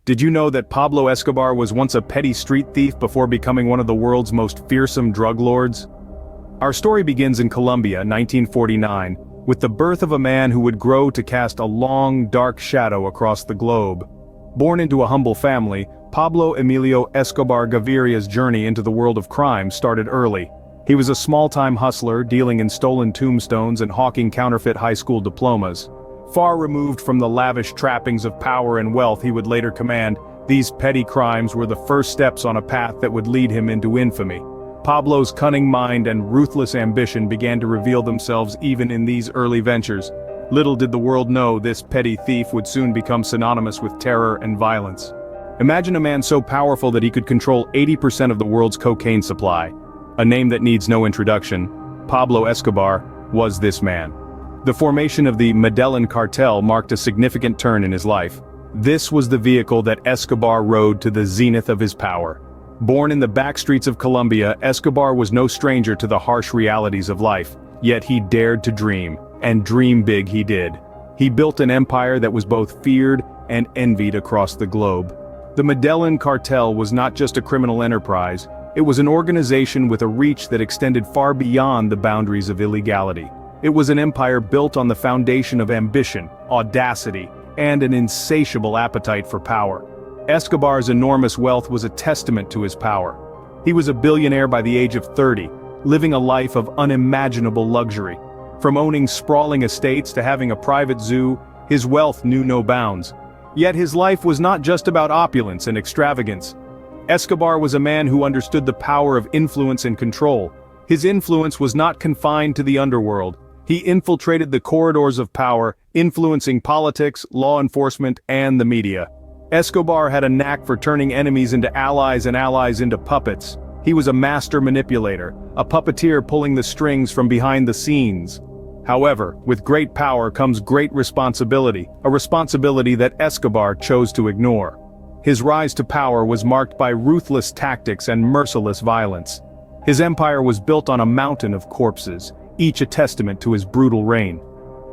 Did you know that Pablo Escobar was once a petty street thief before becoming one of the world's most fearsome drug lords? Our story begins in Colombia, 1949, with the birth of a man who would grow to cast a long, dark shadow across the globe. Born into a humble family, Pablo Emilio Escobar Gaviria's journey into the world of crime started early. He was a small-time hustler dealing in stolen tombstones and hawking counterfeit high school diplomas. Far removed from the lavish trappings of power and wealth he would later command, these petty crimes were the first steps on a path that would lead him into infamy. Pablo's cunning mind and ruthless ambition began to reveal themselves even in these early ventures. Little did the world know this petty thief would soon become synonymous with terror and violence. Imagine a man so powerful that he could control 80% of the world's cocaine supply. A name that needs no introduction, Pablo Escobar was this man. The formation of the Medellin cartel marked a significant turn in his life. This was the vehicle that Escobar rode to the zenith of his power. Born in the backstreets of Colombia, Escobar was no stranger to the harsh realities of life, yet he dared to dream, and dream big he did. He built an empire that was both feared and envied across the globe. The Medellin cartel was not just a criminal enterprise, it was an organization with a reach that extended far beyond the boundaries of illegality. It was an empire built on the foundation of ambition, audacity, and an insatiable appetite for power. Escobar's enormous wealth was a testament to his power. He was a billionaire by the age of 30, living a life of unimaginable luxury. From owning sprawling estates to having a private zoo, his wealth knew no bounds. Yet his life was not just about opulence and extravagance. Escobar was a man who understood the power of influence and control. His influence was not confined to the underworld. He infiltrated the corridors of power, influencing politics, law enforcement, and the media. Escobar had a knack for turning enemies into allies and allies into puppets. He was a master manipulator, a puppeteer pulling the strings from behind the scenes. However, with great power comes great responsibility, a responsibility that Escobar chose to ignore. His rise to power was marked by ruthless tactics and merciless violence. His empire was built on a mountain of corpses, each a testament to his brutal reign.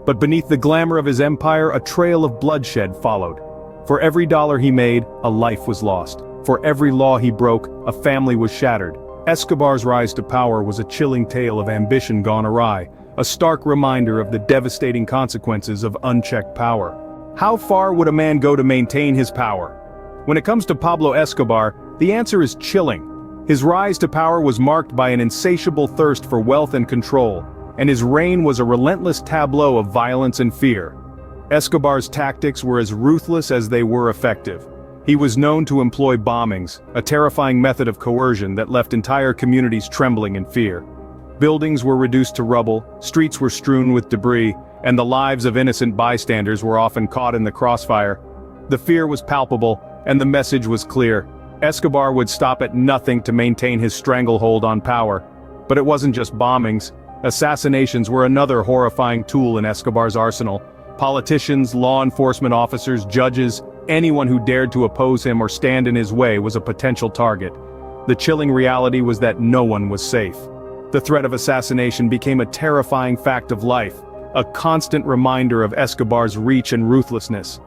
But beneath the glamour of his empire, a trail of bloodshed followed. For every dollar he made, a life was lost. For every law he broke, a family was shattered. Escobar's rise to power was a chilling tale of ambition gone awry, a stark reminder of the devastating consequences of unchecked power. How far would a man go to maintain his power? When it comes to Pablo Escobar, the answer is chilling. His rise to power was marked by an insatiable thirst for wealth and control, and his reign was a relentless tableau of violence and fear. Escobar's tactics were as ruthless as they were effective. He was known to employ bombings, a terrifying method of coercion that left entire communities trembling in fear. Buildings were reduced to rubble, streets were strewn with debris, and the lives of innocent bystanders were often caught in the crossfire. The fear was palpable, and the message was clear. Escobar would stop at nothing to maintain his stranglehold on power. But it wasn't just bombings. Assassinations were another horrifying tool in Escobar's arsenal. Politicians, law enforcement officers, judges, anyone who dared to oppose him or stand in his way was a potential target. The chilling reality was that no one was safe. The threat of assassination became a terrifying fact of life, a constant reminder of Escobar's reach and ruthlessness.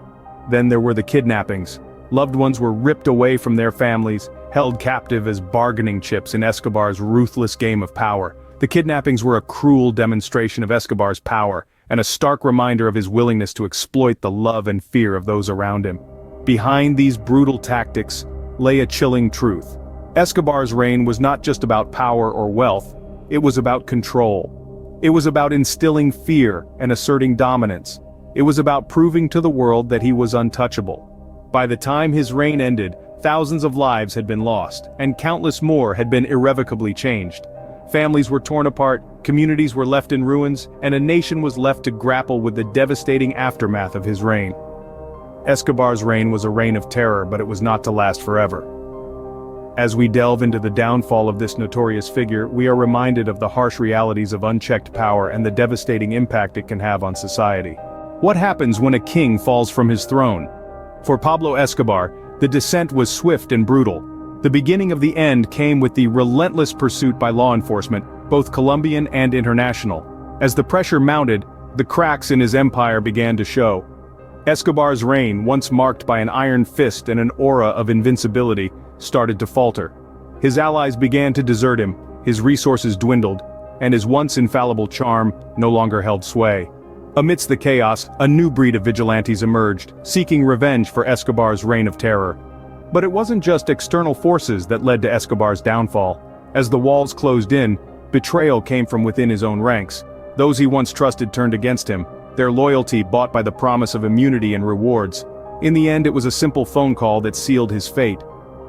Then there were the kidnappings. Loved ones were ripped away from their families, held captive as bargaining chips in Escobar's ruthless game of power. The kidnappings were a cruel demonstration of Escobar's power, and a stark reminder of his willingness to exploit the love and fear of those around him. Behind these brutal tactics lay a chilling truth. Escobar's reign was not just about power or wealth, it was about control. It was about instilling fear and asserting dominance. It was about proving to the world that he was untouchable. By the time his reign ended, thousands of lives had been lost, and countless more had been irrevocably changed. Families were torn apart, communities were left in ruins, and a nation was left to grapple with the devastating aftermath of his reign. Escobar's reign was a reign of terror, but it was not to last forever. As we delve into the downfall of this notorious figure, we are reminded of the harsh realities of unchecked power and the devastating impact it can have on society. What happens when a king falls from his throne? For Pablo Escobar, the descent was swift and brutal. The beginning of the end came with the relentless pursuit by law enforcement, both Colombian and international. As the pressure mounted, the cracks in his empire began to show. Escobar's reign, once marked by an iron fist and an aura of invincibility, started to falter. His allies began to desert him, his resources dwindled, and his once infallible charm no longer held sway. Amidst the chaos, a new breed of vigilantes emerged, seeking revenge for Escobar's reign of terror. But it wasn't just external forces that led to Escobar's downfall. As the walls closed in, betrayal came from within his own ranks. Those he once trusted turned against him, their loyalty bought by the promise of immunity and rewards. In the end, it was a simple phone call that sealed his fate.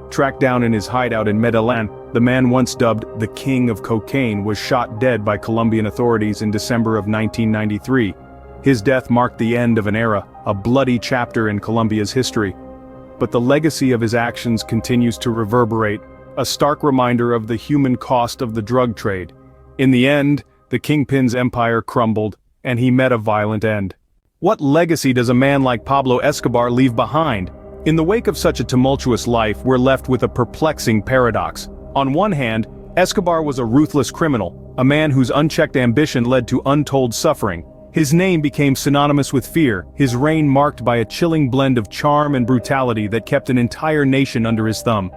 Tracked down in his hideout in Medellin, the man once dubbed the King of Cocaine was shot dead by Colombian authorities in December of 1993. His death marked the end of an era, a bloody chapter in Colombia's history. But the legacy of his actions continues to reverberate, a stark reminder of the human cost of the drug trade. In the end, the Kingpin's empire crumbled, and he met a violent end. What legacy does a man like Pablo Escobar leave behind? In the wake of such a tumultuous life, we're left with a perplexing paradox. On one hand, Escobar was a ruthless criminal, a man whose unchecked ambition led to untold suffering. His name became synonymous with fear, his reign marked by a chilling blend of charm and brutality that kept an entire nation under his thumb.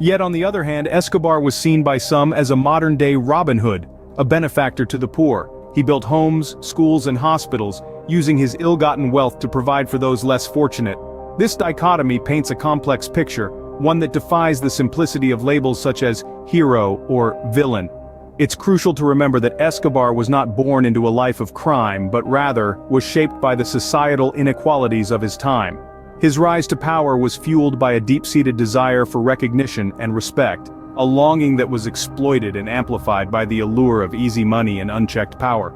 Yet on the other hand, Escobar was seen by some as a modern-day Robin Hood, a benefactor to the poor. He built homes, schools and hospitals, using his ill-gotten wealth to provide for those less fortunate. This dichotomy paints a complex picture, one that defies the simplicity of labels such as hero or villain. It's crucial to remember that Escobar was not born into a life of crime, but rather was shaped by the societal inequalities of his time. His rise to power was fueled by a deep-seated desire for recognition and respect, a longing that was exploited and amplified by the allure of easy money and unchecked power.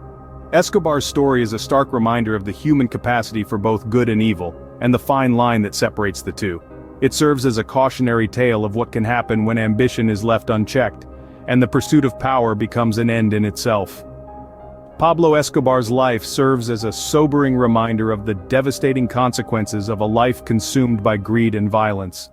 Escobar's story is a stark reminder of the human capacity for both good and evil, and the fine line that separates the two. It serves as a cautionary tale of what can happen when ambition is left unchecked, and the pursuit of power becomes an end in itself. Pablo Escobar's life serves as a sobering reminder of the devastating consequences of a life consumed by greed and violence.